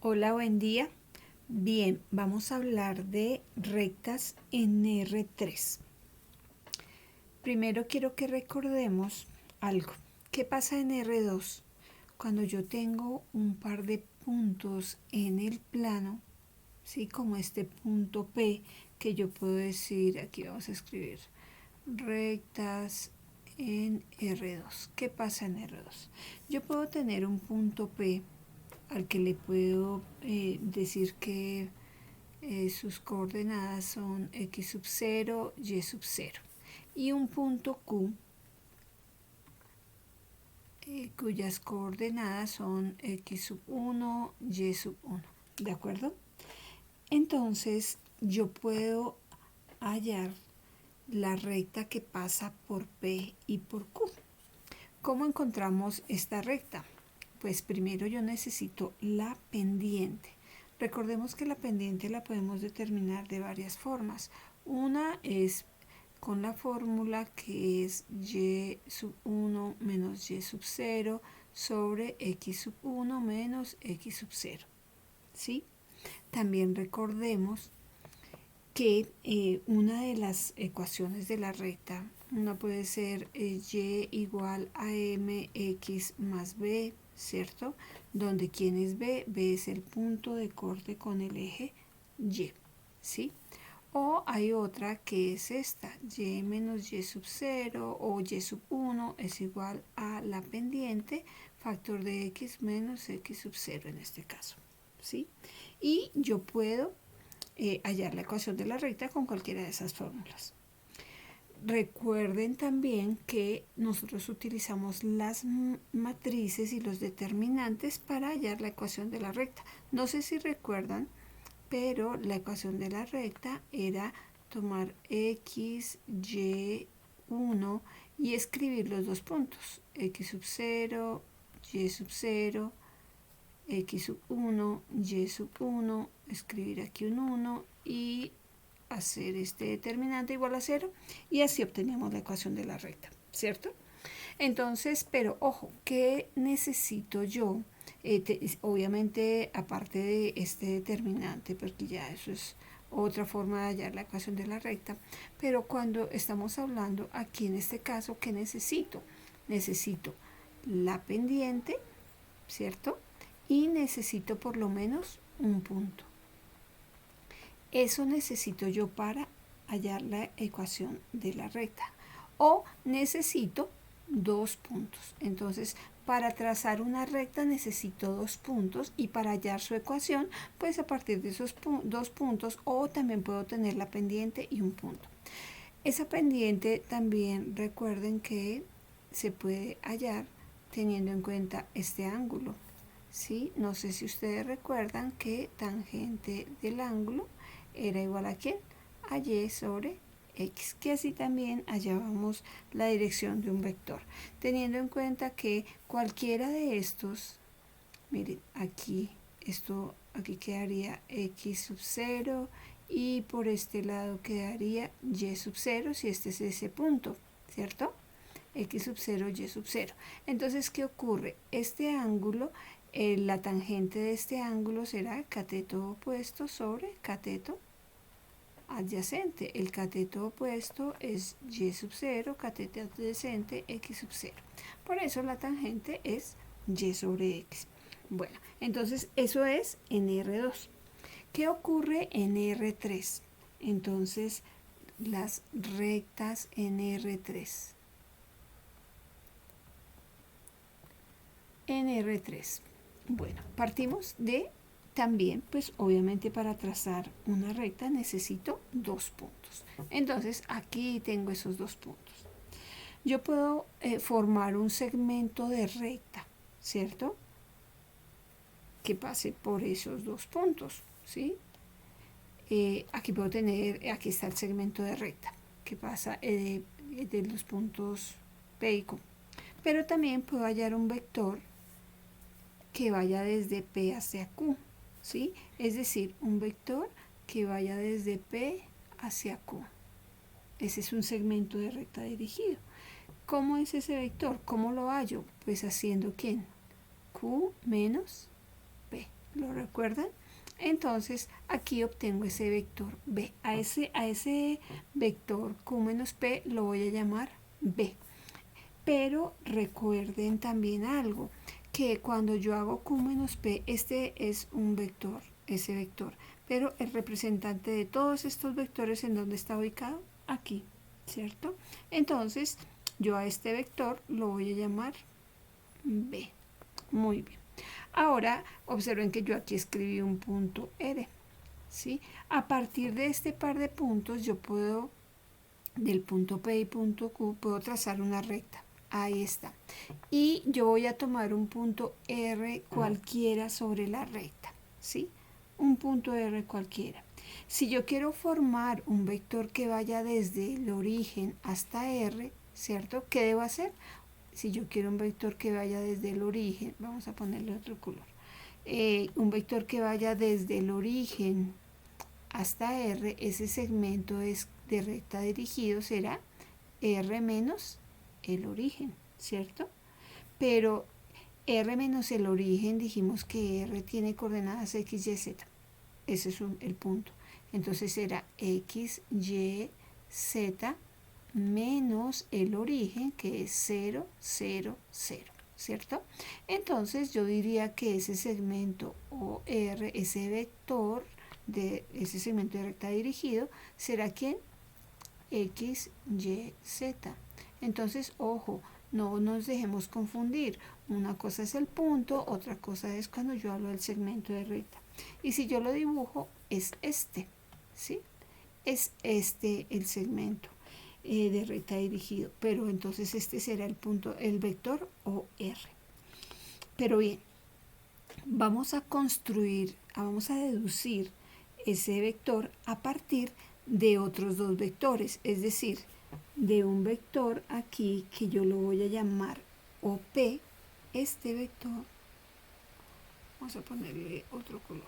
Hola, buen día. Bien, vamos a hablar de rectas en R3. Primero quiero que recordemos algo. ¿Qué pasa en R2? Cuando yo tengo un par de puntos en el plano, ¿sí? Como este punto P, que yo puedo decir, aquí vamos a escribir rectas en R2. ¿Qué pasa en R2? Yo puedo tener un punto P al que le puedo decir que sus coordenadas son x sub 0, y sub 0. Y un punto Q cuyas coordenadas son x sub 1, y sub 1. ¿De acuerdo? Entonces yo puedo hallar la recta que pasa por P y por Q. ¿Cómo encontramos esta recta? Pues primero yo necesito la pendiente. Recordemos que la pendiente la podemos determinar de varias formas. Una es con la fórmula que es y sub 1 menos y sub 0 sobre x sub 1 menos x sub 0. ¿Sí? También recordemos que una de las ecuaciones de la recta, una puede ser y igual a mx más b, ¿cierto? Donde ¿quién es b? B es el punto de corte con el eje y, ¿sí? O hay otra que es esta, y menos y sub 0 o y sub 1 es igual a la pendiente, factor de x menos x sub 0 en este caso, ¿sí? Y yo puedo hallar la ecuación de la recta con cualquiera de esas fórmulas. Recuerden también que nosotros utilizamos las matrices y los determinantes para hallar la ecuación de la recta. No sé si recuerdan, pero la ecuación de la recta era tomar x, y, 1 y escribir los dos puntos, x sub 0, y sub 0, x sub 1, y sub 1, escribir aquí un 1 y hacer este determinante igual a 0 y así obtenemos la ecuación de la recta, ¿cierto? Entonces, pero ojo, ¿qué necesito yo? Obviamente, aparte de este determinante, porque ya eso es otra forma de hallar la ecuación de la recta, pero cuando estamos hablando aquí en este caso, ¿qué necesito? Necesito la pendiente, ¿cierto? Y necesito por lo menos un punto. Eso necesito yo para hallar la ecuación de la recta. O necesito dos puntos. Entonces, para trazar una recta necesito dos puntos y para hallar su ecuación, pues a partir de esos dos puntos o también puedo tener la pendiente y un punto. Esa pendiente también recuerden que se puede hallar teniendo en cuenta este ángulo. ¿Sí? No sé si ustedes recuerdan que tangente del ángulo era igual a ¿quién? A y sobre x, que así también hallábamos la dirección de un vector, teniendo en cuenta que cualquiera de estos, miren, aquí quedaría x sub 0 y por este lado quedaría y sub 0 si este es ese punto, ¿cierto? X sub 0, y sub 0. Entonces, ¿qué ocurre? Este ángulo, la tangente de este ángulo será cateto opuesto sobre cateto adyacente. El cateto opuesto es y sub 0, cateto adyacente x sub 0. Por eso la tangente es y sobre x. Bueno, entonces eso es en R2. ¿Qué ocurre en R3? Entonces, las rectas en R3. En R3. Bueno, partimos de también, pues obviamente para trazar una recta necesito dos puntos. Entonces aquí tengo esos dos puntos. Yo puedo formar un segmento de recta, ¿cierto? Que pase por esos dos puntos, ¿sí? Aquí puedo tener, aquí está el segmento de recta, que pasa de los puntos P y Q. Pero también puedo hallar un vector que vaya desde P hacia Q, ¿sí? Es decir, un vector que vaya desde P hacia Q. Ese es un segmento de recta dirigido. ¿Cómo es ese vector? ¿Cómo lo hallo? Pues haciendo ¿quién? Q menos P. ¿Lo recuerdan? Entonces aquí obtengo ese vector b. A ese vector q menos p lo voy a llamar b. Pero recuerden también algo, que cuando yo hago q menos p, este es un vector, ese vector, pero el representante de todos estos vectores, ¿en dónde está ubicado? Aquí, ¿cierto? Entonces yo a este vector lo voy a llamar b. Muy bien. Ahora observen que yo aquí escribí un punto R, ¿sí? A partir de este par de puntos yo puedo, del punto P y punto Q, puedo trazar una recta. Ahí está. Y yo voy a tomar un punto R cualquiera sobre la recta, ¿sí? Un punto R cualquiera. Si yo quiero formar un vector que vaya desde el origen hasta R, ¿cierto? ¿Qué debo hacer? Si yo quiero un vector que vaya desde el origen, vamos a ponerle otro color, un vector que vaya desde el origen hasta R, ese segmento de recta dirigido será R menos el origen, ¿cierto? Pero R menos el origen, dijimos que R tiene coordenadas X, Y, Z. Ese es el punto. Entonces será X, Y, Z menos el origen, que es 0, 0, 0, ¿cierto? Entonces yo diría que ese segmento OR, ese vector de ese segmento de recta dirigido, ¿será quién? X, Y, Z. Entonces, ojo, no nos dejemos confundir. Una cosa es el punto, otra cosa es cuando yo hablo del segmento de recta. Y si yo lo dibujo, es este, ¿sí? Es este el segmento de recta dirigido, pero entonces este será el punto, el vector OR. Pero bien, vamos a construir, vamos a deducir ese vector a partir de otros dos vectores, es decir, de un vector aquí que yo lo voy a llamar OP, este vector, vamos a ponerle otro color,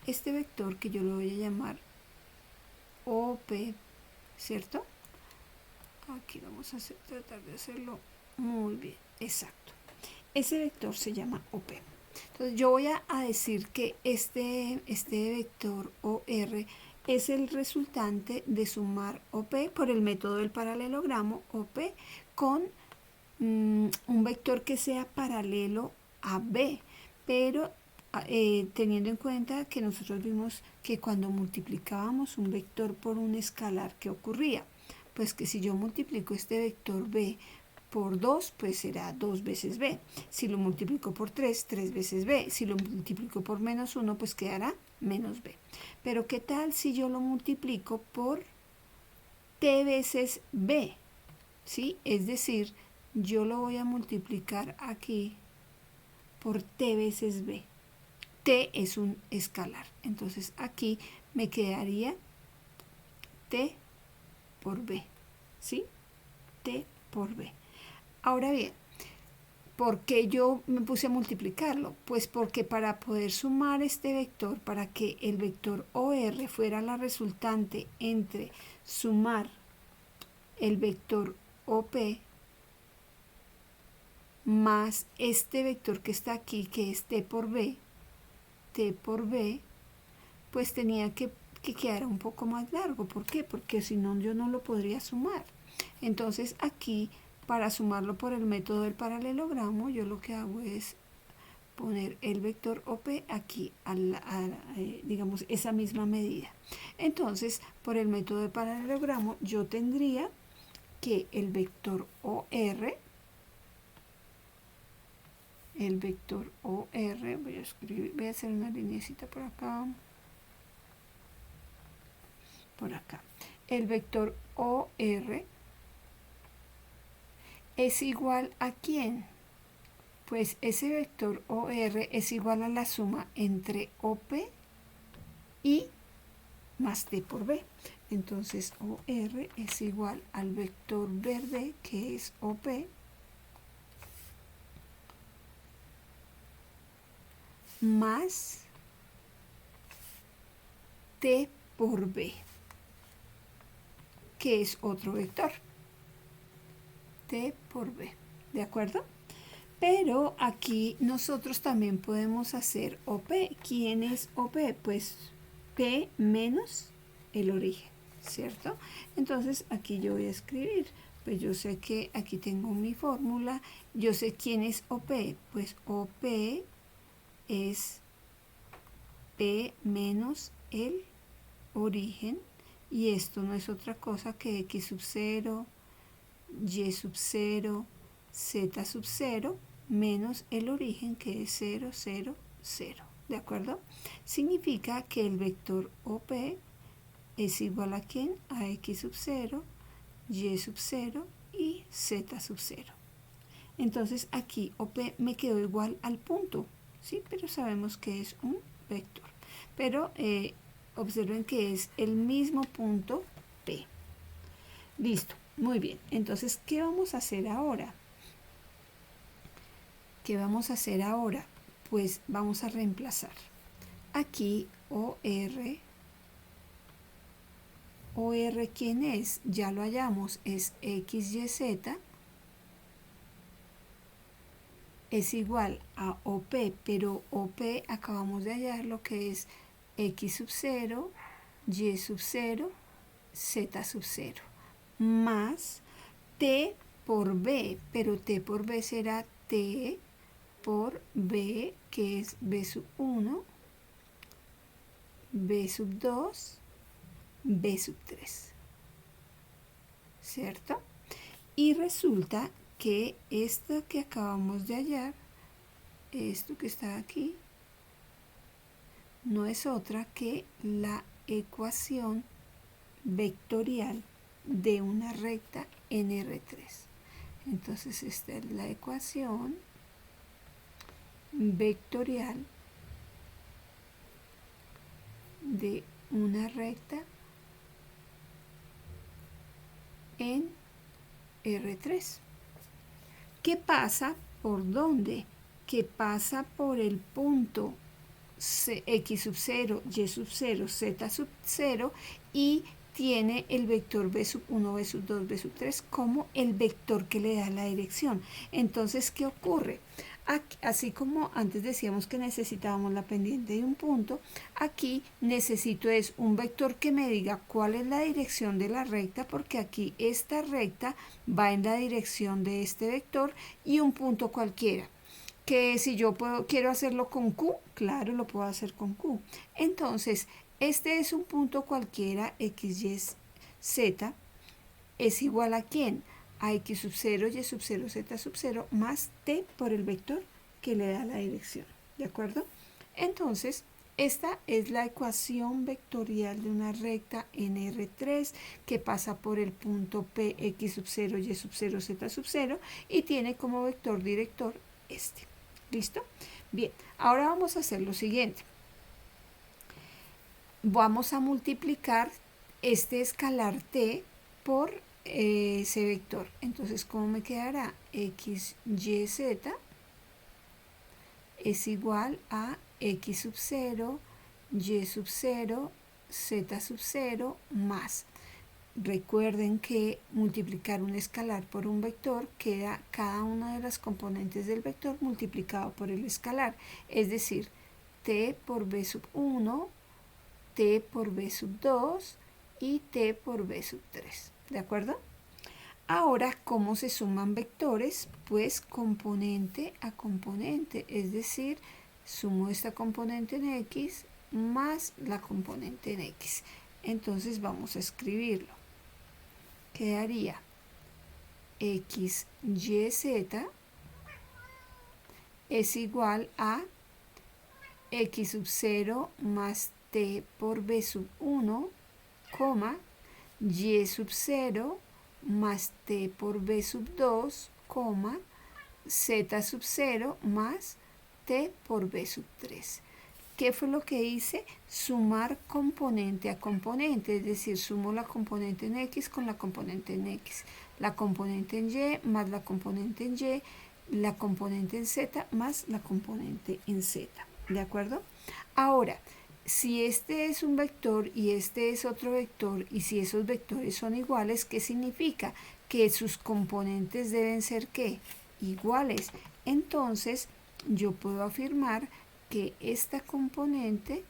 este vector que yo lo voy a llamar OP, ¿cierto? Aquí vamos a tratar de hacerlo muy bien, exacto. Ese vector se llama OP. Entonces yo voy a decir que este vector OR es el resultante de sumar OP por el método del paralelogramo OP con un vector que sea paralelo a B, pero teniendo en cuenta que nosotros vimos que cuando multiplicábamos un vector por un escalar, ¿qué ocurría? Pues que si yo multiplico este vector B por 2, pues será 2 veces B. Si lo multiplico por 3, 3 veces B. Si lo multiplico por menos 1, pues quedará menos B. Pero ¿qué tal si yo lo multiplico por T veces B? ¿Sí? Es decir, yo lo voy a multiplicar aquí por T veces B. T es un escalar. Entonces aquí me quedaría T por B. ¿Sí? T por B. Ahora bien, ¿por qué yo me puse a multiplicarlo? Pues porque para poder sumar este vector, para que el vector OR fuera la resultante entre sumar el vector OP más este vector que está aquí, que es T por B, pues tenía que quedar un poco más largo. ¿Por qué? Porque si no, yo no lo podría sumar. Entonces aquí, para sumarlo por el método del paralelogramo, yo lo que hago es poner el vector OP aquí digamos, esa misma medida. Entonces, por el método de paralelogramo, yo tendría que el vector OR, voy a hacer una lineecita por acá, el vector OR es igual a ¿quién? Pues ese vector OR es igual a la suma entre OP y más T por B. Entonces OR es igual al vector verde, que es OP, más T por B, que es otro vector, T por B. ¿De acuerdo? Pero aquí nosotros también podemos hacer OP. ¿Quién es OP? Pues P menos el origen, ¿cierto? Entonces aquí yo voy a escribir, pues yo sé que aquí tengo mi fórmula, yo sé quién es OP, pues OP es P menos el origen, y esto no es otra cosa que X sub 0, Y sub 0, Z sub 0, menos el origen, que es 0, 0, 0. ¿De acuerdo? Significa que el vector OP es igual a ¿quién? A X sub 0, Y sub 0 y Z sub 0. Entonces aquí OP me quedó igual al punto, ¿sí? Pero sabemos que es un vector. Pero observen que es el mismo punto P. Listo, muy bien. Entonces, ¿qué vamos a hacer ahora? ¿Qué vamos a hacer ahora? Pues vamos a reemplazar. Aquí OR, ¿quién es? Ya lo hallamos, es XYZ, es igual a OP, pero OP acabamos de hallar lo que es X sub 0, Y sub 0, Z sub 0, más T por B, pero T por B será T por B, que es B sub 1, B sub 2, B sub 3, ¿cierto? Y resulta que esto que acabamos de hallar, esto que está aquí, no es otra que la ecuación vectorial de una recta en R3. Entonces esta es la ecuación vectorial de una recta en R3. ¿Qué pasa? ¿Por dónde? Que pasa por el punto X sub 0, Y sub 0, Z sub 0 y tiene el vector B sub 1, B sub 2, B sub 3 como el vector que le da la dirección. Entonces, ¿qué ocurre? Aquí, así como antes decíamos que necesitábamos la pendiente de un punto, aquí necesito es un vector que me diga cuál es la dirección de la recta, porque aquí esta recta va en la dirección de este vector, y un punto cualquiera. Que si yo quiero hacerlo con Q, claro, lo puedo hacer con Q. Entonces, este es un punto cualquiera, X, Y, Z, es igual a ¿quién? A X sub 0, Y sub 0, Z sub 0, más T por el vector que le da la dirección. ¿De acuerdo? Entonces, esta es la ecuación vectorial de una recta en R3 que pasa por el punto P, X sub 0, Y sub 0, Z sub 0 y tiene como vector director este. ¿Listo? Bien, ahora vamos a hacer lo siguiente. Vamos a multiplicar este escalar T por ese vector. Entonces, ¿cómo me quedará? X, Y, Z es igual a X sub 0, Y sub 0, Z sub 0 más. Recuerden que multiplicar un escalar por un vector queda cada una de las componentes del vector multiplicado por el escalar. Es decir, T por B sub 1, T por B sub 2 y T por B sub 3. ¿De acuerdo? Ahora, ¿cómo se suman vectores? Pues componente a componente, es decir, sumo esta componente en X más la componente en X. Entonces vamos a escribirlo. Quedaría X, Y, Z es igual a X sub 0 más T por B sub 1, Y sub 0 más T por B sub 2, Z sub 0 más T por B sub 3. ¿Qué fue lo que hice? Sumar componente a componente, es decir, sumo la componente en X con la componente en X, la componente en Y más la componente en Y, la componente en Z más la componente en Z. ¿De acuerdo? Ahora, si este es un vector y este es otro vector, y si esos vectores son iguales, ¿qué significa? Que sus componentes deben ser ¿qué? Iguales. entonces yo puedo afirmar que esta componente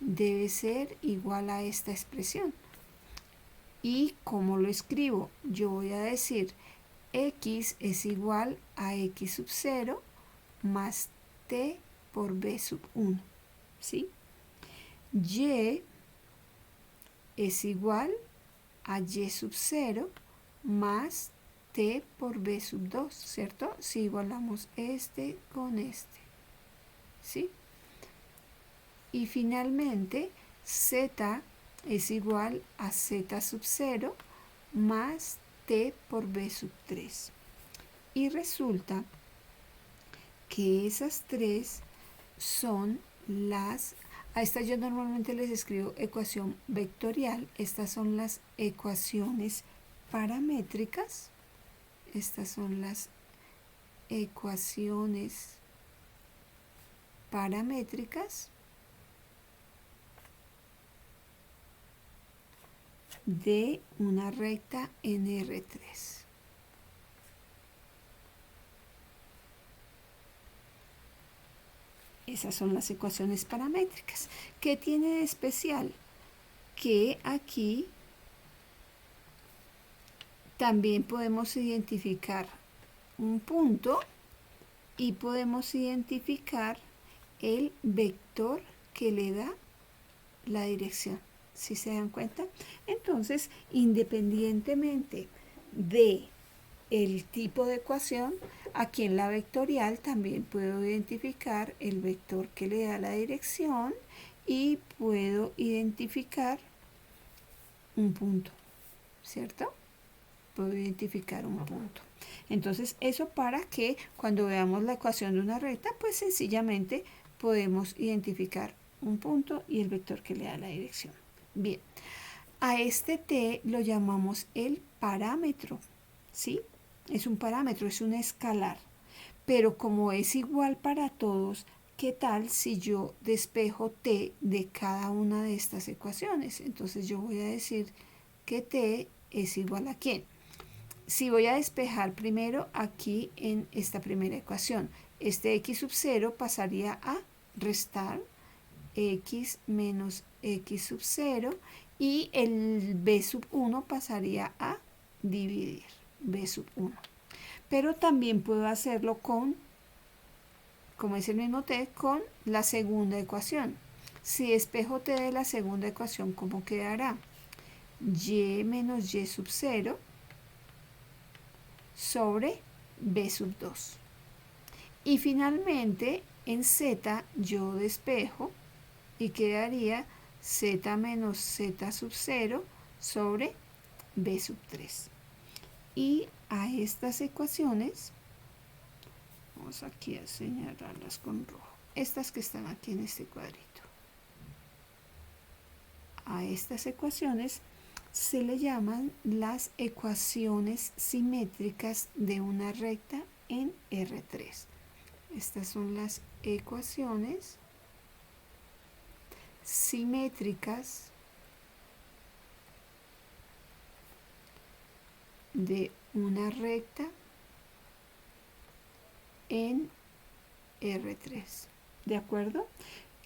debe ser igual a esta expresión. ¿Y cómo lo escribo? Yo voy a decir x es igual a x sub 0 más t por b sub 1, ¿sí? Y es igual a y sub 0 más t por b sub 2, ¿cierto? Si igualamos este con este, ¿sí? Y finalmente, z es igual a z sub 0 más t por b sub 3. Y resulta que esas tres son las... A estas yo normalmente les escribo ecuación vectorial. Estas son las ecuaciones paramétricas. Estas son las ecuaciones paramétricas de una recta en R3. Esas son las ecuaciones paramétricas. ¿Qué tiene de especial? Que aquí también podemos identificar un punto y podemos identificar el vector que le da la dirección. ¿Sí se dan cuenta? Entonces, independientemente de el tipo de ecuación, aquí en la vectorial también puedo identificar el vector que le da la dirección y puedo identificar un punto, ¿cierto? Puedo identificar un punto. Entonces, eso para que cuando veamos la ecuación de una recta, pues sencillamente podemos identificar un punto y el vector que le da la dirección. Bien, a este t lo llamamos el parámetro, ¿sí? Es un parámetro, es un escalar. Pero como es igual para todos, ¿qué tal si yo despejo t de cada una de estas ecuaciones? Entonces yo voy a decir que t es igual a ¿quién? Si voy a despejar primero aquí en esta primera ecuación, este x sub 0 pasaría a restar x menos x sub 0 y el b sub 1 pasaría a dividir b sub 1. Pero también puedo hacerlo con, como es el mismo t, con la segunda ecuación. Si despejo t de la segunda ecuación, ¿cómo quedará? Y menos y sub 0 sobre b sub 2. Y finalmente en z yo despejo y quedaría z menos z sub 0 sobre b sub 3. Y a estas ecuaciones, vamos aquí a señalarlas con rojo, estas que están aquí en este cuadrito. A estas ecuaciones se le llaman las ecuaciones simétricas de una recta en R3. Estas son las ecuaciones simétricas de una recta en R3. ¿De acuerdo?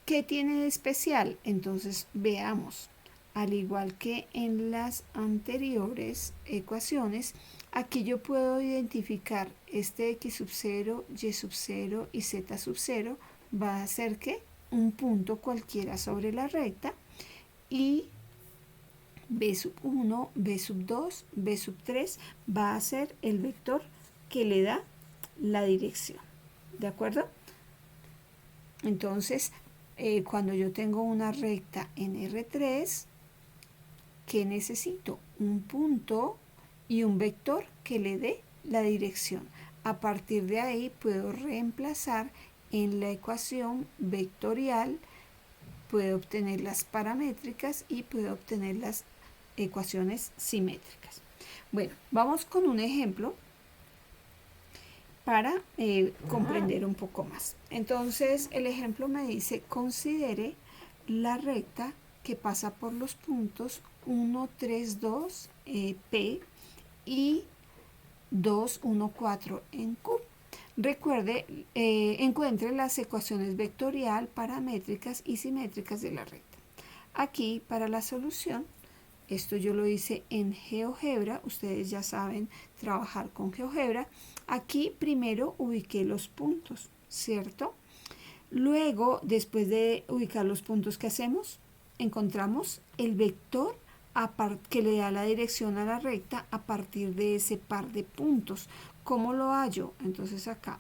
¿Qué tiene de especial? Entonces veamos. Al igual que en las anteriores ecuaciones, aquí yo puedo identificar este x sub 0, y sub 0 y z sub 0 va a ser que un punto cualquiera sobre la recta y b sub 1, b sub 2, b sub 3 va a ser el vector que le da la dirección. ¿De acuerdo? Entonces, cuando yo tengo una recta en R3, ¿qué necesito? Un punto y un vector que le dé la dirección. A partir de ahí puedo reemplazar en la ecuación vectorial, puedo obtener las paramétricas y puedo obtener las ecuaciones simétricas. Bueno, vamos con un ejemplo para comprender un poco más. Entonces, el ejemplo me dice, considere la recta que pasa por los puntos 1, 3, 2, P y 2, 1, 4 en Q. Recuerde, encuentre las ecuaciones vectorial, paramétricas y simétricas de la recta. Aquí, para la solución, esto yo lo hice en GeoGebra, ustedes ya saben trabajar con GeoGebra. Aquí primero ubiqué los puntos, ¿cierto? Luego, después de ubicar los puntos, ¿qué hacemos? Encontramos el vector que le da la dirección a la recta a partir de ese par de puntos. ¿Cómo lo hallo? Entonces acá,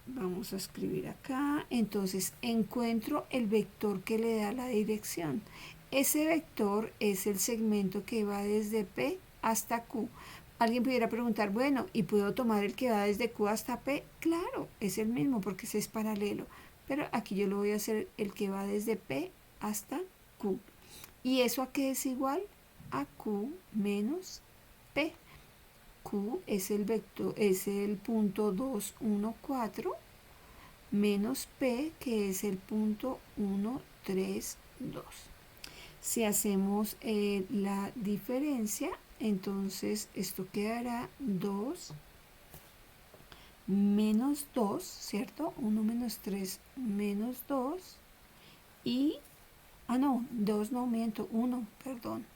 vamos a escribir acá, entonces encuentro el vector que le da la dirección. Ese vector es el segmento que va desde P hasta Q. Alguien pudiera preguntar, bueno, ¿y puedo tomar el que va desde Q hasta P? Claro, es el mismo porque ese es paralelo. Pero aquí yo lo voy a hacer el que va desde P hasta Q. ¿Y eso a qué es igual? A Q menos P. Q es el vector, es el punto 2, 1, 4, menos P, que es el punto 1, 3, 2. Si hacemos la diferencia, entonces esto quedará 2 menos 2, ¿cierto? 1 menos 3 menos 2 y, no, 2 no, miento, 1, perdón.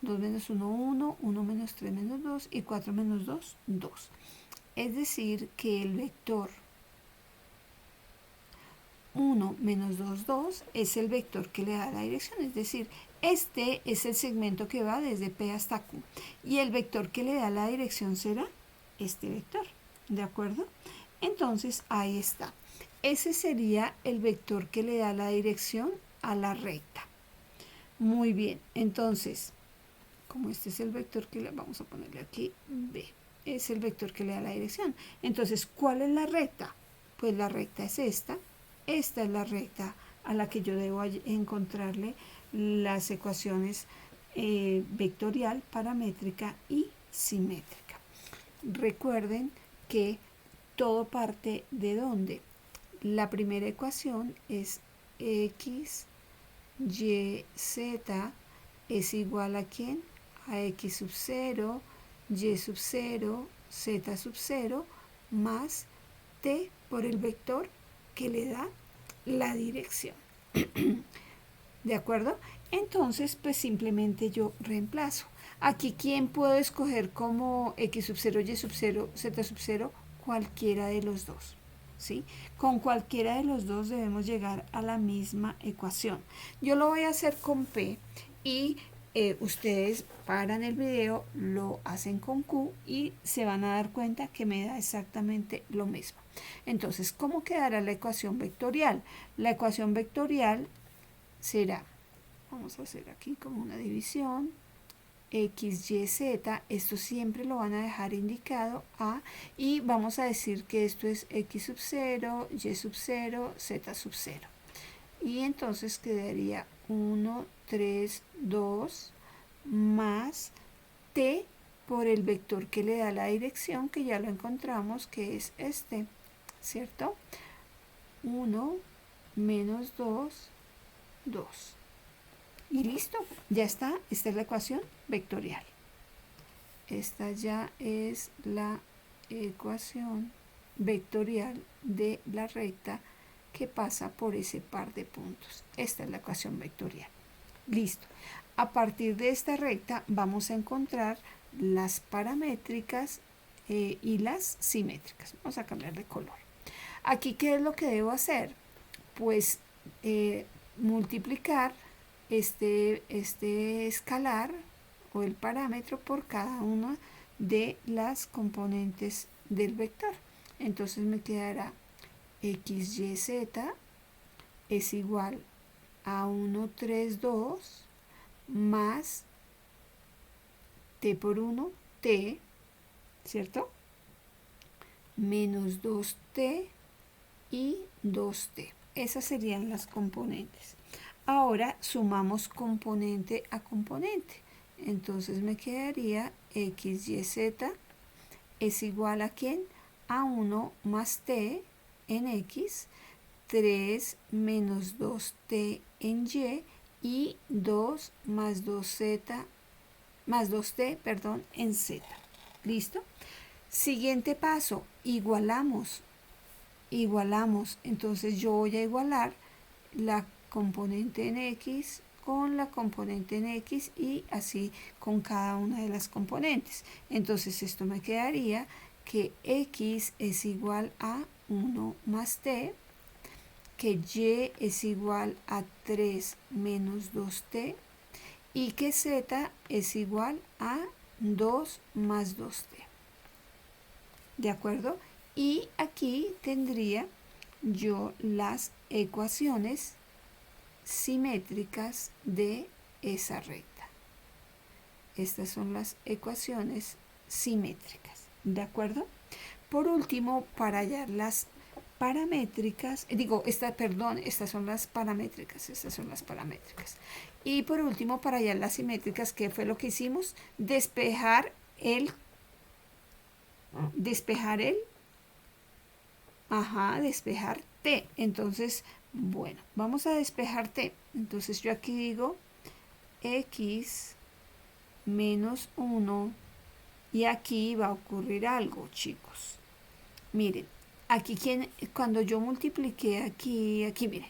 2 menos 1, 1, 1 menos 3 menos 2 y 4 menos 2, 2. Es decir, que el vector 1 menos 2, 2 es el vector que le da la dirección, es decir, este es el segmento que va desde P hasta Q y el vector que le da la dirección será este vector, ¿de acuerdo? Entonces ahí está, ese sería el vector que le da la dirección a la recta. Muy bien, entonces, como este es el vector que le vamos a ponerle aquí, B, es el vector que le da la dirección. Entonces, ¿cuál es la recta? Pues la recta es esta es la recta a la que yo debo encontrarle las ecuaciones vectorial, paramétrica y simétrica. Recuerden que todo parte de ¿dónde? La primera ecuación es x, y, z es igual a ¿quién? A x sub 0, y sub 0, z sub 0 más t por el vector que le da la dirección. ¿De acuerdo? Entonces, pues simplemente yo reemplazo. Aquí, ¿quién puedo escoger como x sub 0, y sub 0, z sub 0? Cualquiera de los dos. ¿Sí? Con cualquiera de los dos debemos llegar a la misma ecuación. Yo lo voy a hacer con P y ustedes paran el video, lo hacen con Q y se van a dar cuenta que me da exactamente lo mismo. Entonces, ¿cómo quedará la ecuación vectorial? La ecuación vectorial será, vamos a hacer aquí como una división, x, y, z, esto siempre lo van a dejar indicado a, y vamos a decir que esto es x sub 0, y sub 0, z sub 0. Y entonces quedaría 1, 3, 2 más t por el vector que le da la dirección, que ya lo encontramos, que es este, ¿cierto? 1 menos 2, 2. Y listo, ya está, esta es la ecuación vectorial. Esta ya es la ecuación vectorial de la recta que pasa por ese par de puntos. Esta es la ecuación vectorial. Listo. A partir de esta recta vamos a encontrar las paramétricas y las simétricas. Vamos a cambiar de color. Aquí, ¿qué es lo que debo hacer? Pues multiplicar este escalar o el parámetro por cada una de las componentes del vector. Entonces me quedará x, y, z es igual a 1, 3, 2 más t por 1, t, ¿cierto? Menos 2t y 2t. Esas serían las componentes. Ahora sumamos componente a componente. Entonces me quedaría x, y, z es igual a ¿quién? A 1 más t en x, 3 menos 2t en y 2 más 2z más 2t, perdón, en z. ¿Listo? Siguiente paso, igualamos igualamos. Entonces yo voy a igualar la componente en X con la componente en X y así con cada una de las componentes. Entonces esto me quedaría que X es igual a 1 más T, que Y es igual a 3 menos 2T y que Z es igual a 2 más 2T. ¿De acuerdo? Y aquí tendría yo las ecuaciones simétricas de esa recta. Estas son las ecuaciones simétricas. ¿De acuerdo? Por último, para hallar las paramétricas, estas son las paramétricas, Y por último, para hallar las simétricas, ¿qué fue lo que hicimos? Despejar el despejar T. Entonces, bueno, vamos a despejar T. Entonces yo aquí digo X menos 1 y aquí va a ocurrir algo, chicos. Miren, aquí cuando yo multipliqué aquí, miren,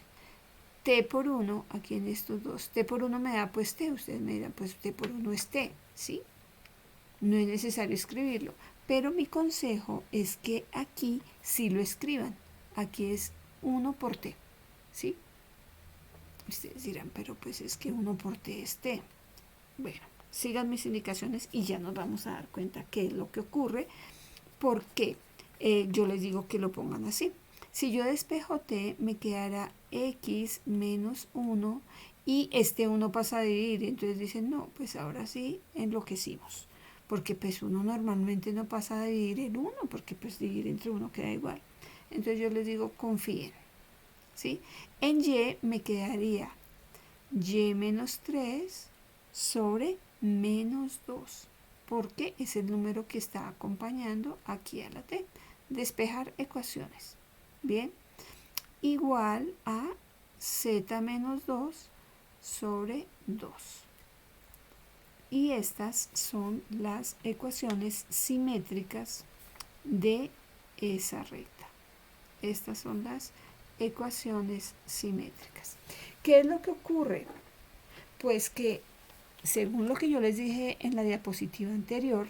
T por 1, aquí en estos dos, T por 1 me da pues T, ustedes me dirán pues T por 1 es T, ¿sí? No es necesario escribirlo, pero mi consejo es que aquí sí lo escriban. Aquí es 1 por T, ¿sí? Ustedes dirán, pero pues es que 1 por T es T. Bueno, sigan mis indicaciones y ya nos vamos a dar cuenta qué es lo que ocurre, porque yo les digo que lo pongan así. Si yo despejo T, me quedará X menos 1 y este 1 pasa a dividir. Entonces dicen, no, pues ahora sí enloquecimos. Porque pues 1 normalmente no pasa a dividir en 1, porque pues dividir entre 1 queda igual. Entonces yo les digo, confíen. ¿Sí? En Y me quedaría Y menos 3 sobre menos 2, porque es el número que está acompañando aquí a la T. Despejar ecuaciones. Bien, igual a Z menos 2 sobre 2. Y estas son las ecuaciones simétricas de esa recta. Estas son las ecuaciones simétricas. ¿Qué es lo que ocurre? Pues que, según lo que yo les dije en la diapositiva anterior,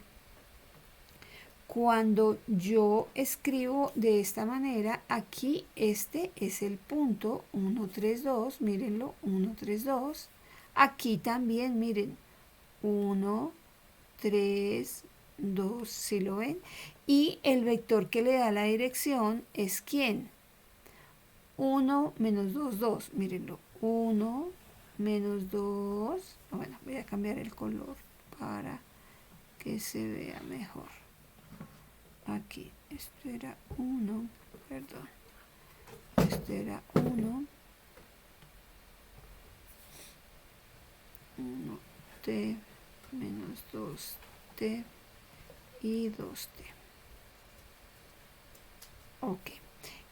cuando yo escribo de esta manera, aquí este es el punto 1, 3, 2, mírenlo, 1, 3, 2. Aquí también, miren, 1, 3, 2, ¿sí lo ven? Y el vector que le da la dirección es ¿quién? 1 menos 2, 2, mírenlo, 1 menos 2, bueno, voy a cambiar el color para que se vea mejor. Aquí, esto era 1, perdón, esto era 1, 1t menos 2t y 2t. Ok,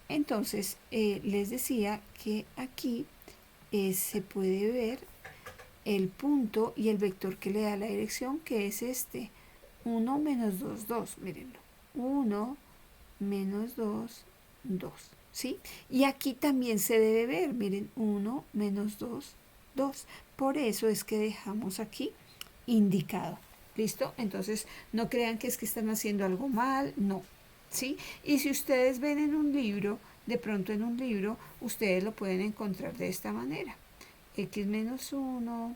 entonces les decía que aquí se puede ver el punto y el vector que le da la dirección, que es este, 1 menos 2, 2, mírenlo, 1 menos 2, 2, ¿sí? Y aquí también se debe ver, miren, 1 menos 2, 2. Por eso es que dejamos aquí indicado, ¿listo? Entonces, no crean que es que están haciendo algo mal, no, ¿sí? Y si ustedes ven en un libro, de pronto en un libro, ustedes lo pueden encontrar de esta manera. X menos 1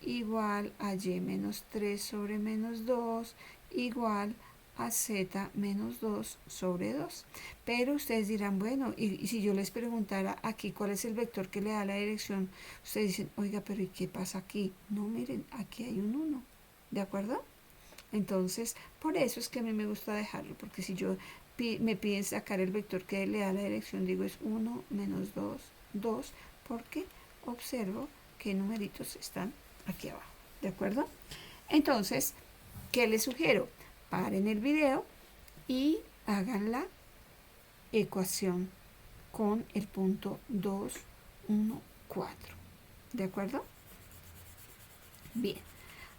igual a Y menos 3 sobre menos 2 igual a Z menos 2 sobre 2. Pero ustedes dirán, bueno, y si yo les preguntara aquí cuál es el vector que le da la dirección, ustedes dicen, oiga, pero ¿y qué pasa aquí? No, miren, aquí hay un 1, ¿de acuerdo? Entonces, por eso es que a mí me gusta dejarlo, porque si yo me piden sacar el vector que le da la dirección, digo es 1 menos 2, 2, porque observo qué numeritos están aquí abajo, ¿de acuerdo? Entonces, ¿qué les sugiero? Paren el video y hagan la ecuación con el punto 2, 1, 4, ¿de acuerdo? Bien,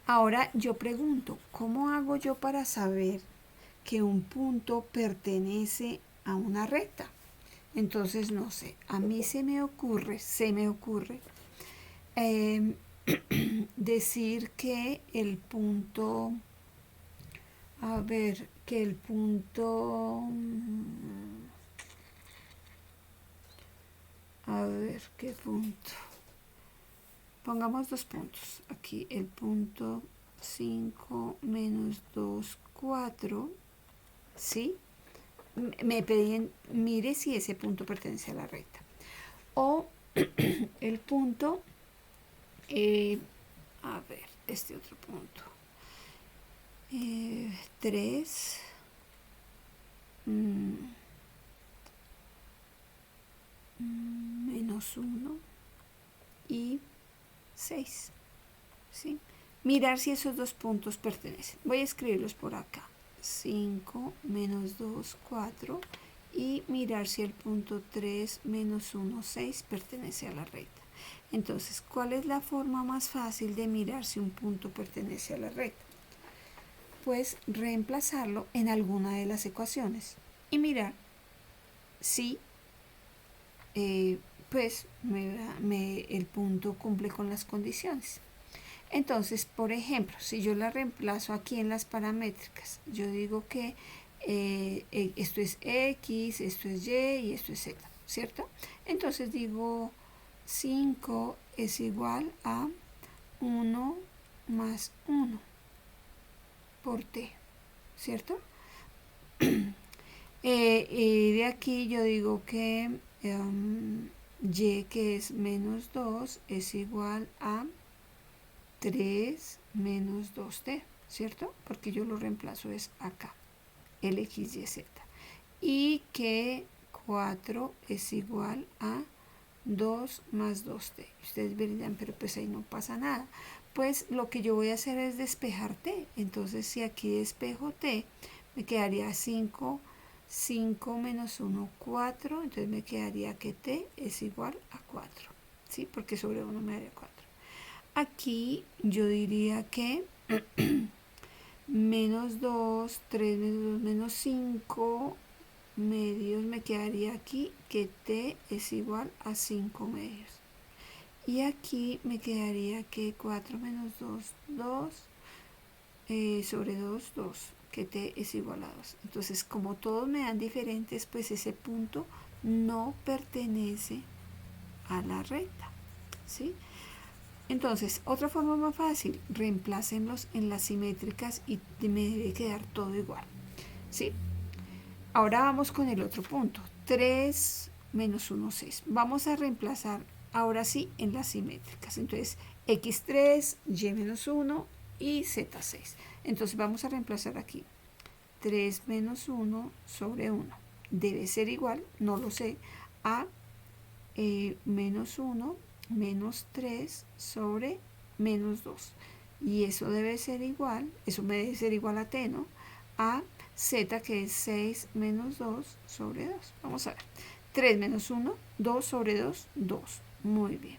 ahora yo pregunto, ¿cómo hago yo para saber que un punto pertenece a una recta? Entonces, no sé, a mí se me ocurre decir que el punto, a ver, que el punto, a ver, ¿qué punto? Pongamos 2 puntos. Aquí el punto 5 menos 2, 4, ¿sí? Me pedían, mire si ese punto pertenece a la recta. O el punto, a ver, este otro punto. 3 menos 1 y 6, ¿sí? Mirar si esos 2 puntos pertenecen. Voy a escribirlos por acá. 5 menos 2, 4. Y mirar si el punto 3 menos 1, 6 pertenece a la recta. Entonces, ¿cuál es la forma más fácil de mirar si un punto pertenece a la recta? Pues reemplazarlo en alguna de las ecuaciones y mirar si pues el punto cumple con las condiciones. Entonces, por ejemplo, si yo la reemplazo aquí en las paramétricas, yo digo que esto es X, esto es Y y esto es Z, ¿cierto? Entonces digo 5 es igual a 1 más 1 por T, ¿cierto? Y de aquí yo digo que Y, que es menos 2, es igual a 3 menos 2t, ¿cierto? Porque yo lo reemplazo es acá, el x, y, z. Y que 4 es igual a 2 más 2t. Ustedes verán, pero pues ahí no pasa nada. Pues lo que yo voy a hacer es despejar t. Entonces, si aquí despejo t, me quedaría 5 menos 1, 4. Entonces me quedaría que t es igual a 4. ¿Sí? Porque sobre 1 me daría 4. Aquí yo diría que menos 2, 3 menos 2, menos 5 medios, me quedaría aquí que t es igual a 5 medios. Y aquí me quedaría que 4 menos 2, 2, sobre 2, 2, que t es igual a 2. Entonces, como todos me dan diferentes, pues ese punto no pertenece a la recta, ¿sí? Entonces, otra forma más fácil, reemplácenlos en las simétricas y me debe quedar todo igual, ¿sí? Ahora vamos con el otro punto, 3 menos 1, 6. Vamos a reemplazar ahora sí en las simétricas. Entonces, x3, y menos 1 y z6. Entonces, vamos a reemplazar aquí 3 menos 1 sobre 1. Debe ser igual, no lo sé, a menos 1 menos 3 sobre menos 2. Y eso debe ser igual, eso me debe ser igual a t, ¿no? A z, que es 6 menos 2 sobre 2. Vamos a ver. 3 menos 1, 2 sobre 2, 2. Muy bien.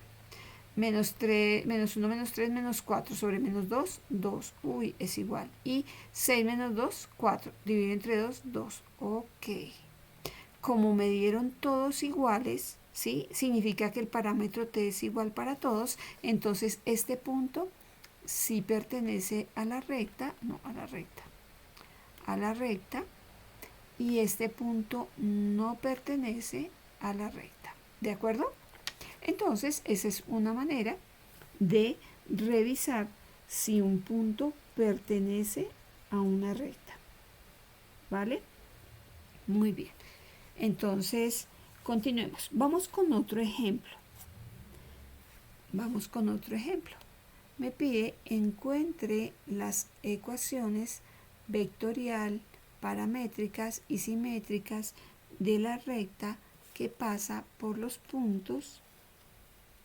Menos 3, menos 1 menos 3 menos 4 sobre menos 2, 2. Uy, es igual. Y 6 menos 2, 4. Dividido entre 2, 2. Ok. Como me dieron todos iguales, ¿sí? Significa que el parámetro t es igual para todos. Entonces, este punto sí pertenece a la recta, no a la recta, a la recta, y este punto no pertenece a la recta. ¿De acuerdo? Entonces, esa es una manera de revisar si un punto pertenece a una recta. ¿Vale? Muy bien. Entonces, continuemos. Vamos con otro ejemplo. Vamos con otro ejemplo. Me pide encuentre las ecuaciones vectorial, paramétricas y simétricas de la recta que pasa por los puntos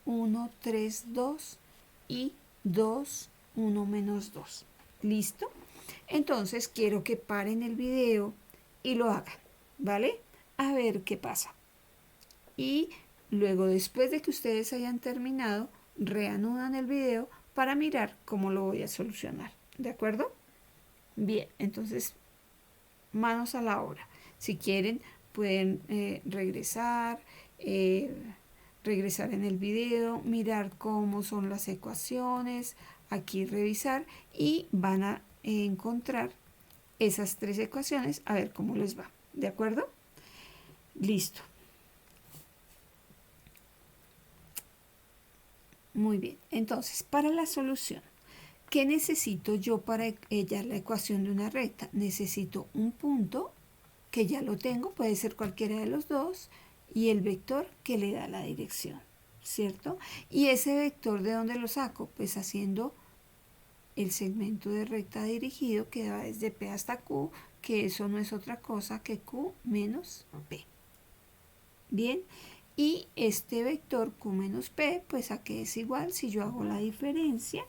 1, 3, 2 y 2, 1, menos 2. ¿Listo? Entonces quiero que paren el video y lo hagan, ¿vale? A ver qué pasa. Y luego, después de que ustedes hayan terminado, reanudan el video para mirar cómo lo voy a solucionar. ¿De acuerdo? Bien, entonces, manos a la obra. Si quieren, pueden regresar en el video, mirar cómo son las ecuaciones, aquí revisar y van a encontrar esas 3 ecuaciones, a ver cómo les va, ¿de acuerdo? Listo. Muy bien, entonces para la solución, ¿qué necesito yo para hallar la ecuación de una recta? Necesito un punto, que ya lo tengo, puede ser cualquiera de los dos, y el vector que le da la dirección, ¿cierto? Y ese vector, ¿de dónde lo saco? Pues haciendo el segmento de recta dirigido que va desde P hasta Q, que eso no es otra cosa que Q menos P. Bien, y este vector Q menos P, pues a qué es igual si yo hago la diferencia.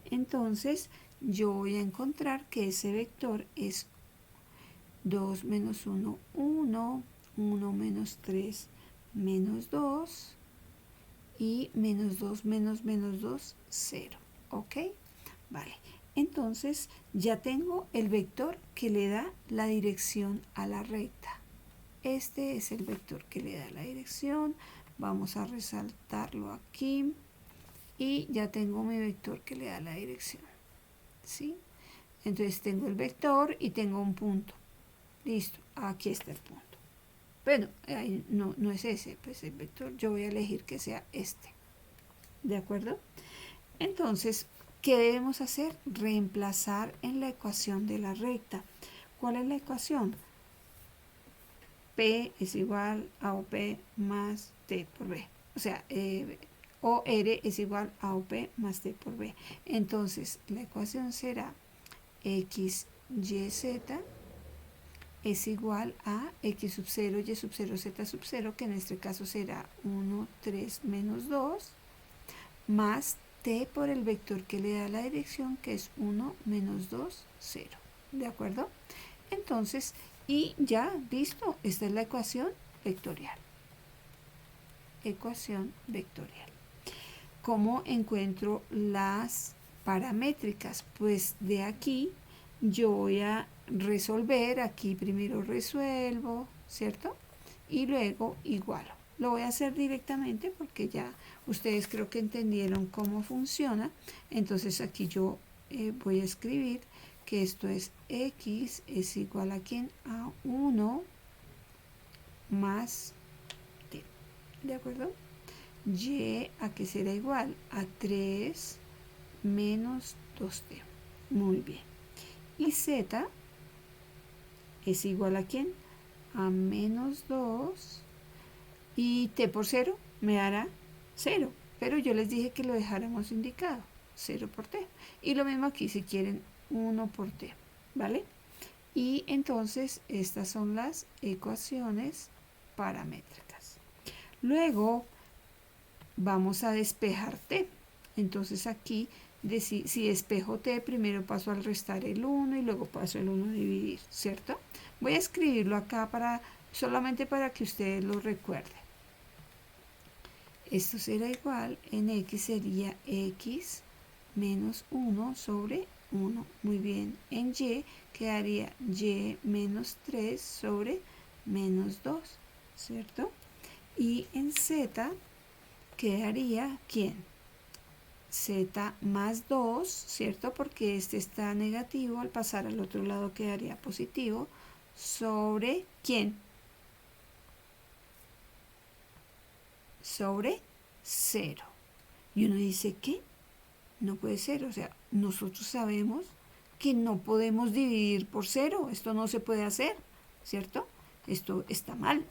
Entonces yo voy a encontrar que ese vector es 2 menos 1, 1, 1 menos 3, menos 2, y menos 2 menos menos 2, 0. ¿Ok? Vale. Entonces ya tengo el vector que le da la dirección a la recta. Este es el vector que le da la dirección. Vamos a resaltarlo aquí. Y ya tengo mi vector que le da la dirección. ¿Sí? Entonces tengo el vector y tengo un punto. Listo, aquí está el punto. Bueno, no es ese, pues el vector yo voy a elegir que sea este. ¿De acuerdo? Entonces, ¿qué debemos hacer? Reemplazar en la ecuación de la recta. ¿Cuál es la ecuación? P es igual a OP más T por B. O sea, OR es igual a OP más T por B. Entonces, la ecuación será X, Y, Z es igual a X sub 0, Y sub 0, Z sub 0, que en este caso será 1, 3, menos 2, más T por el vector que le da la dirección, que es 1, menos 2, 0. ¿De acuerdo? Entonces, y ya, listo, esta es la ecuación vectorial. Ecuación vectorial. ¿Cómo encuentro las paramétricas? Pues de aquí yo voy a resolver, aquí primero resuelvo, ¿cierto? Y luego igualo. Lo voy a hacer directamente porque ya ustedes creo que entendieron cómo funciona. Entonces aquí yo voy a escribir que esto es X es igual a ¿quién? A 1 más T. ¿De acuerdo? Y a que será igual a 3 menos 2T. Muy bien. Y Z es igual a ¿quién? A menos 2. Y T por 0 me dará 0. Pero yo les dije que lo dejáramos indicado. 0 por T. Y lo mismo aquí si quieren 1 por T. ¿Vale? Y entonces estas son las ecuaciones paramétricas. Luego vamos a despejar T. Entonces aquí, si despejo T, primero paso al restar el 1 y luego paso el 1 a dividir, ¿cierto? Voy a escribirlo acá solamente para que ustedes lo recuerden. Esto será igual, en X sería X menos 1 sobre 1. Muy bien, en Y quedaría Y menos 3 sobre menos 2, ¿cierto? Y en Z quedaría, ¿quién? Z más 2, ¿cierto? Porque este está negativo, al pasar al otro lado quedaría positivo, sobre, ¿quién? Sobre 0. Y uno dice, ¿qué? No puede ser, o sea, nosotros sabemos que no podemos dividir por 0, esto no se puede hacer, ¿cierto? Esto está mal.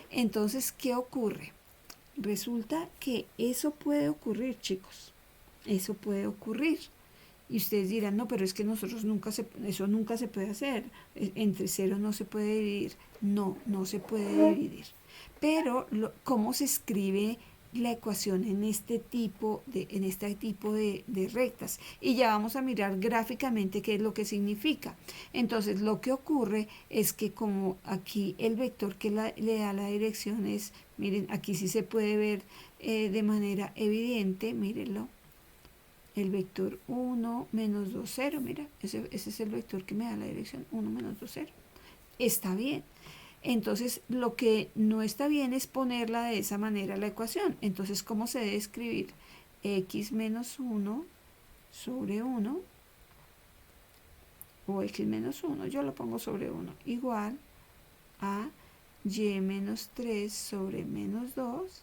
Entonces, ¿qué ocurre? Resulta que eso puede ocurrir, chicos. Eso puede ocurrir. Y ustedes dirán, no, pero es que nosotros eso nunca se puede hacer. Entre 0 no se puede dividir. No, no se puede dividir. Pero, ¿cómo se escribe la ecuación en este tipo de rectas? Y ya vamos a mirar gráficamente qué es lo que significa. Entonces, lo que ocurre es que como aquí el vector que le da la dirección es, miren, aquí sí se puede ver de manera evidente, mírenlo. El vector 1 menos 2, 0, mira, ese es el vector que me da la dirección 1 menos 2, 0. Está bien. Entonces, lo que no está bien es ponerla de esa manera la ecuación. Entonces, ¿cómo se debe escribir? X menos 1 sobre 1, o X menos 1, yo lo pongo sobre 1, igual a Y menos 3 sobre menos 2,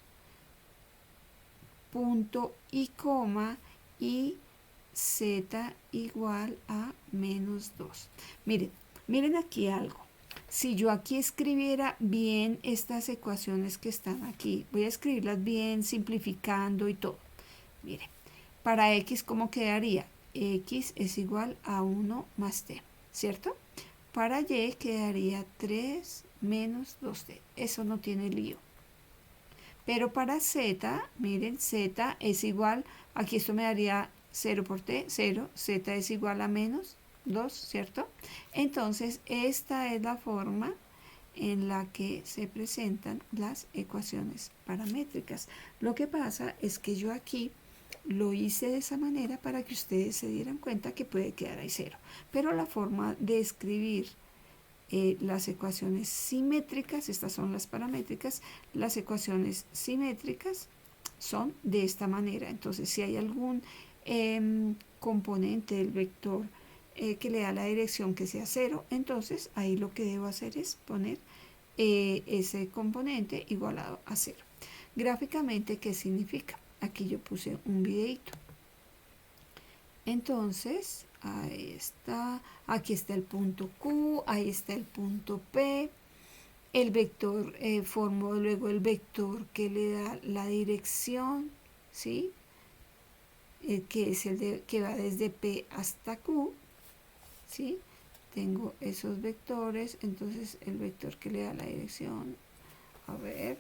punto y coma, y Z igual a menos 2. Miren aquí algo. Si yo aquí escribiera bien estas ecuaciones que están aquí, voy a escribirlas bien, simplificando y todo. Miren, para X, ¿cómo quedaría? X es igual a 1 más T, ¿cierto? Para Y quedaría 3 menos 2T. Eso no tiene lío. Pero para Z, miren, Z es igual, aquí esto me daría 0 por T, 0, Z es igual a menos 2, ¿cierto? Entonces, esta es la forma en la que se presentan las ecuaciones paramétricas. Lo que pasa es que yo aquí lo hice de esa manera para que ustedes se dieran cuenta que puede quedar ahí 0. Pero la forma de escribir las ecuaciones simétricas, estas son las paramétricas, las ecuaciones simétricas son de esta manera. Entonces, si hay algún componente del vector que le da la dirección que sea 0, entonces ahí lo que debo hacer es poner ese componente igualado a 0. Gráficamente, ¿qué significa? Aquí yo puse un videito. Entonces, ahí está, aquí está el punto Q, ahí está el punto P, el vector, formo luego el vector que le da la dirección, ¿sí? Que es el que va desde P hasta Q, ¿sí? Tengo esos vectores, entonces el vector que le da la dirección, a ver,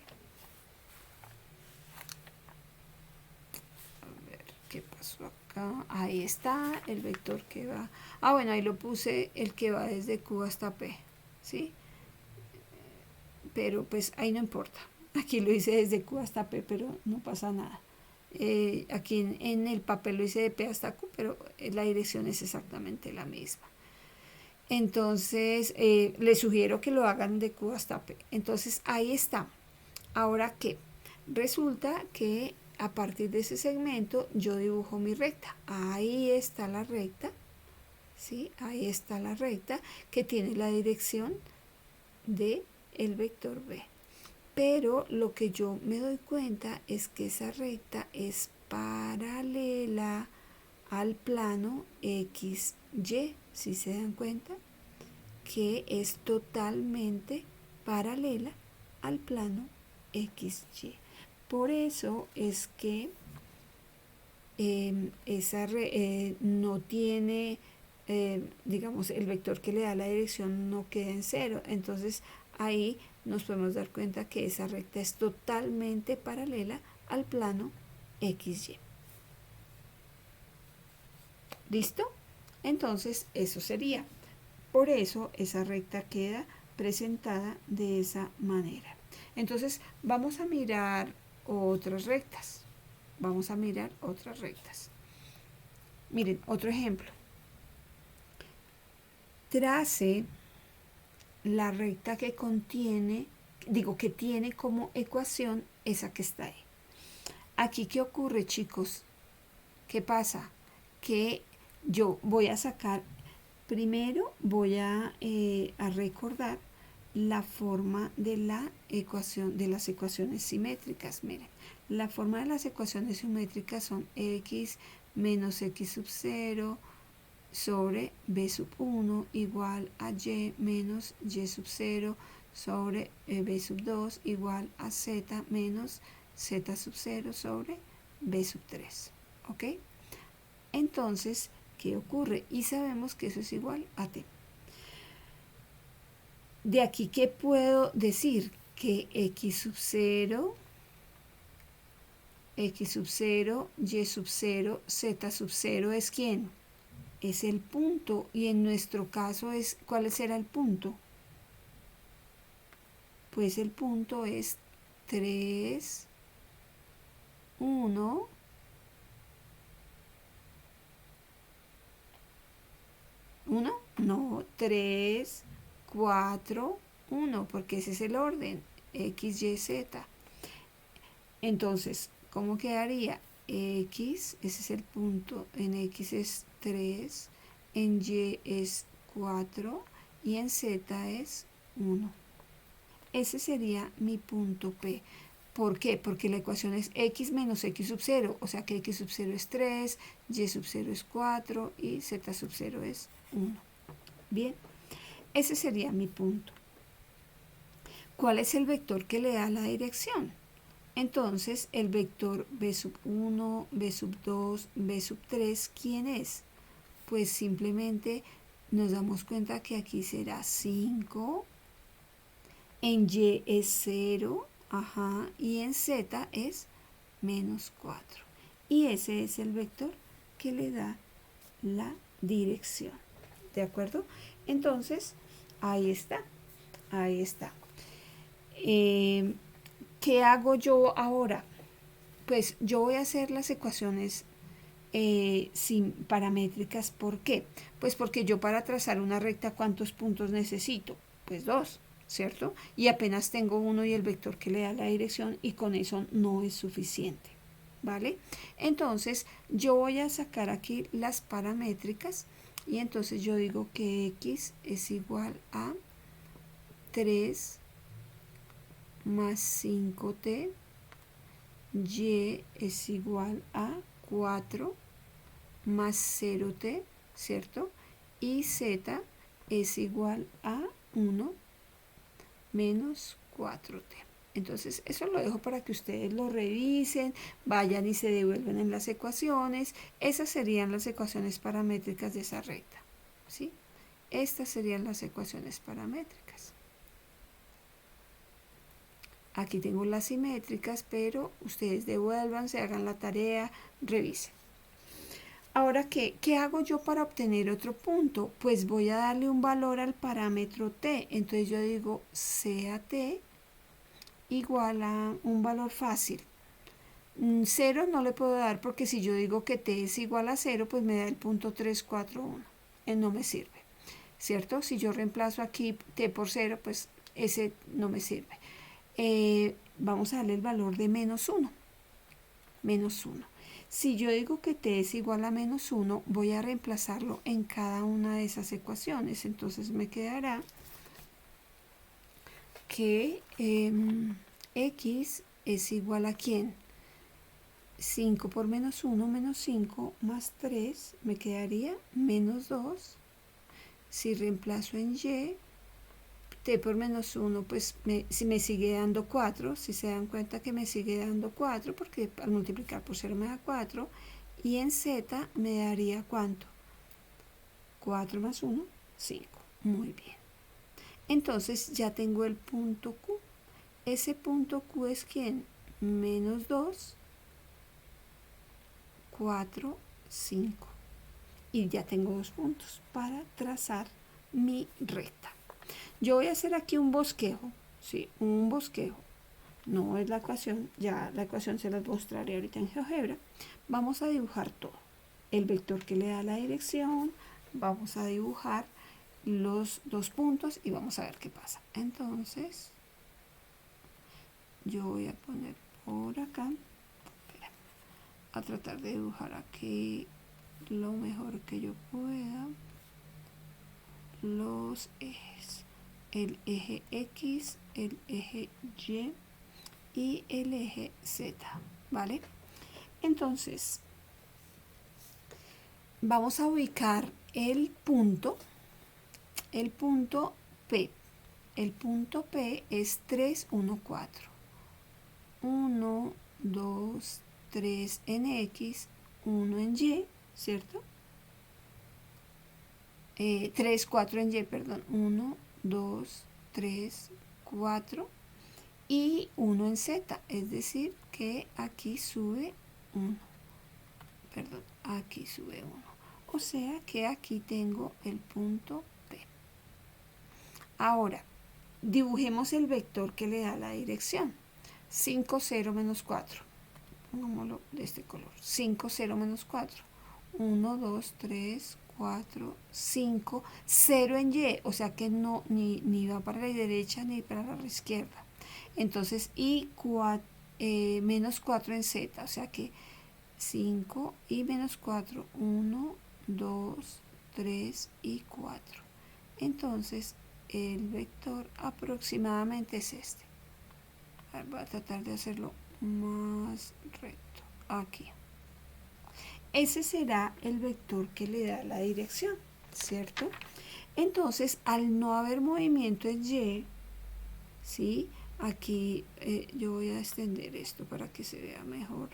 ¿qué pasó acá? Ahí está el vector que va. Ah, bueno, ahí lo puse el que va desde Q hasta P, ¿sí? Pero pues ahí no importa. Aquí lo hice desde Q hasta P, pero no pasa nada. Aquí en el papel lo hice de P hasta Q, pero la dirección es exactamente la misma. Entonces, les sugiero que lo hagan de Q hasta P. Entonces, ahí está. Ahora, ¿qué? Resulta que a partir de ese segmento yo dibujo mi recta. Ahí está la recta, ¿sí? Ahí está la recta que tiene la dirección de el vector B. Pero lo que yo me doy cuenta es que esa recta es paralela al plano XY, si se dan cuenta, que es totalmente paralela al plano XY. Por eso es que no tiene, digamos, el vector que le da la dirección no queda en 0. Entonces ahí nos podemos dar cuenta que esa recta es totalmente paralela al plano XY. ¿Listo? Entonces eso sería. Por eso esa recta queda presentada de esa manera. Entonces vamos a mirar otras rectas. Vamos a mirar otras rectas. Miren, otro ejemplo. Trace la recta que contiene, que tiene como ecuación esa que está ahí. Aquí, ¿qué ocurre, chicos? ¿Qué pasa? Que yo voy a sacar, primero voy a recordar la forma de la ecuación, de las ecuaciones simétricas. Miren, la forma de las ecuaciones simétricas son x menos x sub 0 sobre b sub 1 igual a y menos y sub 0 sobre b sub 2 igual a z menos z sub 0 sobre b sub 3. ¿Ok? Entonces, ¿qué ocurre? Y sabemos que eso es igual a t. De aquí, ¿qué puedo decir? Que x sub 0, y sub 0, z sub 0 es ¿quién? Es el punto. Y en nuestro caso, ¿cuál será el punto? Pues el punto es 3, 1, ¿1? No, 3, 4, 1, porque ese es el orden, X, Y, Z. Entonces, ¿cómo quedaría? X, ese es el punto, en X es 3, en Y es 4 y en Z es 1. Ese sería mi punto P. ¿Por qué? Porque la ecuación es X menos X sub 0, o sea que X sub 0 es 3, Y sub 0 es 4 y Z sub 0 es 1. Bien, ese sería mi punto. ¿Cuál es el vector que le da la dirección? Entonces, el vector B sub 1, B sub 2, B sub 3, ¿quién es? Pues simplemente nos damos cuenta que aquí será 5, en Y es 0, ajá, y en Z es menos 4. Y ese es el vector que le da la dirección. ¿De acuerdo? Entonces, ahí está, ahí está. ¿Qué hago yo ahora? Pues yo voy a hacer las ecuaciones sin paramétricas. ¿Por qué? Pues porque yo para trazar una recta, ¿cuántos puntos necesito? Pues 2, ¿cierto? Y apenas tengo uno y el vector que le da la dirección, y con eso no es suficiente, ¿vale? Entonces yo voy a sacar aquí las paramétricas y entonces yo digo que X es igual a 3 más 5t, Y es igual a 4 más 0t, ¿cierto? Y Z es igual a 1 menos 4t. Entonces, eso lo dejo para que ustedes lo revisen, vayan y se devuelven en las ecuaciones. Esas serían las ecuaciones paramétricas de esa recta, ¿sí? Estas serían las ecuaciones paramétricas. Aquí tengo las simétricas, pero ustedes devuélvanse, hagan la tarea, revisen. Ahora, ¿qué hago yo para obtener otro punto? Pues voy a darle un valor al parámetro t. Entonces yo digo CAT igual a un valor fácil. 0 no le puedo dar porque si yo digo que t es igual a 0, pues me da el punto 341. No me sirve, ¿cierto? Si yo reemplazo aquí t por 0, pues ese no me sirve. Vamos a darle el valor de menos 1. Menos 1. Si yo digo que t es igual a menos 1, voy a reemplazarlo en cada una de esas ecuaciones. Entonces me quedará que x es igual a ¿quién? 5 por menos 1, menos 5, más 3, me quedaría menos 2. Si reemplazo en y, t por menos 1, pues si me sigue dando 4, si se dan cuenta que me sigue dando 4, porque al multiplicar por 0 me da 4, y en z me daría ¿cuánto? 4 más 1, 5. Muy bien. Entonces ya tengo el punto Q. Ese punto Q es ¿quién? Menos 2, 4, 5. Y ya tengo 2 puntos para trazar mi recta. Yo voy a hacer aquí un bosquejo, ¿sí? Un bosquejo. No es la ecuación, ya la ecuación se las mostraré ahorita en GeoGebra. Vamos a dibujar todo. El vector que le da la dirección, vamos a dibujar los 2 puntos y vamos a ver qué pasa. Entonces, yo voy a poner por acá, espera, a tratar de dibujar aquí lo mejor que yo pueda los ejes. El eje X, el eje Y el eje Z, ¿vale? Entonces, vamos a ubicar el punto P. El punto P es 3, 1, 4. 1, 2, 3 en X, 1 en Y, ¿cierto? 3, 4 en Y, perdón. 1, 2, 3, 4 y 1 en Z, es decir, que aquí sube 1. Perdón, aquí sube 1. O sea que aquí tengo el punto P. Ahora, dibujemos el vector que le da la dirección. 5, 0, menos 4. Pongámoslo de este color. 5, 0, menos 4. 1, 2, 3, 4, 5, 0 en Y, o sea que no, ni va para la derecha ni para la izquierda. Entonces, y menos 4 en Z, o sea que 5 y menos 4, 1, 2, 3 y 4. Entonces, el vector aproximadamente es este. Voy a tratar de hacerlo más recto. Aquí. Ese será el vector que le da la dirección, ¿cierto? Entonces, al no haber movimiento en Y, ¿sí? Aquí yo voy a extender esto para que se vea mejor.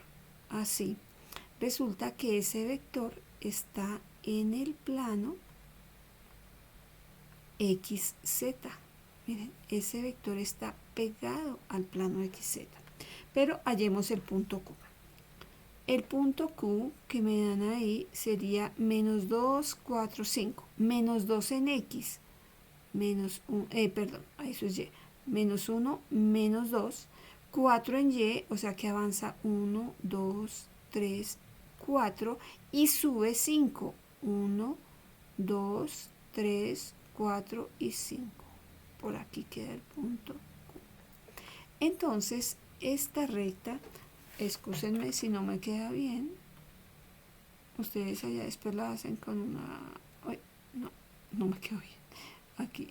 Así. Resulta que ese vector está en el plano XZ. Miren, ese vector está pegado al plano XZ. Pero hallemos el punto Q. El punto Q que me dan ahí sería menos 2, 4, 5. Menos 2 en X. Menos 1, perdón, eso es Y. Menos 1, menos 2. 4 en Y, o sea que avanza 1, 2, 3, 4 y sube 5. 1, 2, 3, 4 y 5. Por aquí queda el punto Q. Entonces, esta recta, excúsenme si no me queda bien. Ustedes allá después la hacen con una... Ay, no me quedó bien. Aquí.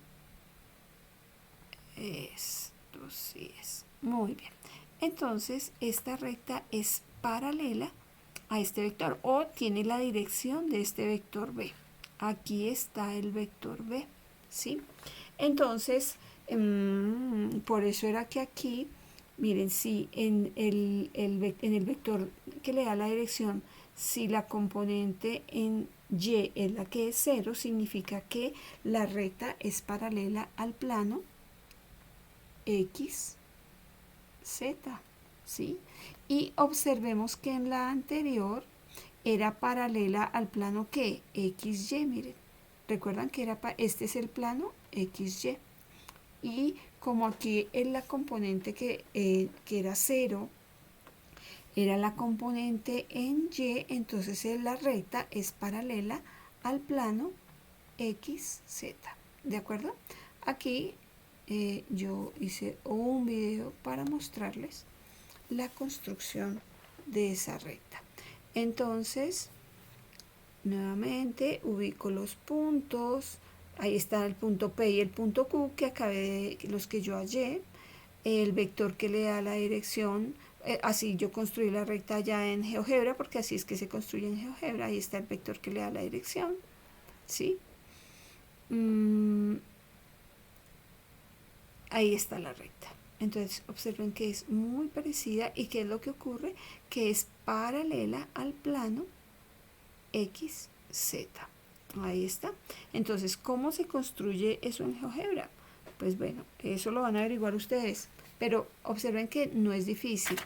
Esto sí es. Muy bien. Entonces, esta recta es paralela a este vector o tiene la dirección de este vector B. Aquí está el vector B, ¿sí? Entonces, por eso era que aquí, miren, si en el vector que le da la dirección, si la componente en Y es la que es 0, significa que la recta es paralela al plano X, Z, ¿sí? Y observemos que en la anterior era paralela al plano que XY, miren. Recuerdan que este es el plano XY. Y como aquí es la componente que era 0, era la componente en Y, entonces la recta es paralela al plano XZ. ¿De acuerdo? Aquí yo hice un video para mostrarles la construcción de esa recta. Entonces, nuevamente ubico los puntos. Ahí está el punto P y el punto Q que acabé de los que yo hallé. El vector que le da la dirección. Así yo construí la recta ya en GeoGebra, porque así es que se construye en GeoGebra. Ahí está el vector que le da la dirección, ¿sí? Ahí está la recta. Entonces observen que es muy parecida y qué es lo que ocurre, que es paralela al plano XZ. Ahí está. Entonces, ¿cómo se construye eso en GeoGebra? Pues bueno, eso lo van a averiguar ustedes, pero observen que no es difícil.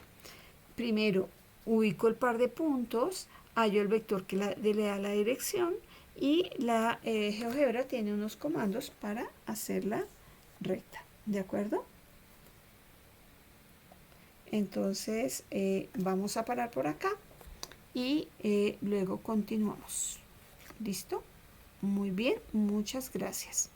Primero, ubico el par de puntos, hallo el vector que le da la dirección y la GeoGebra tiene unos comandos para hacer la recta. ¿De acuerdo? Entonces, vamos a parar por acá y luego continuamos. ¿Listo? Muy bien, muchas gracias.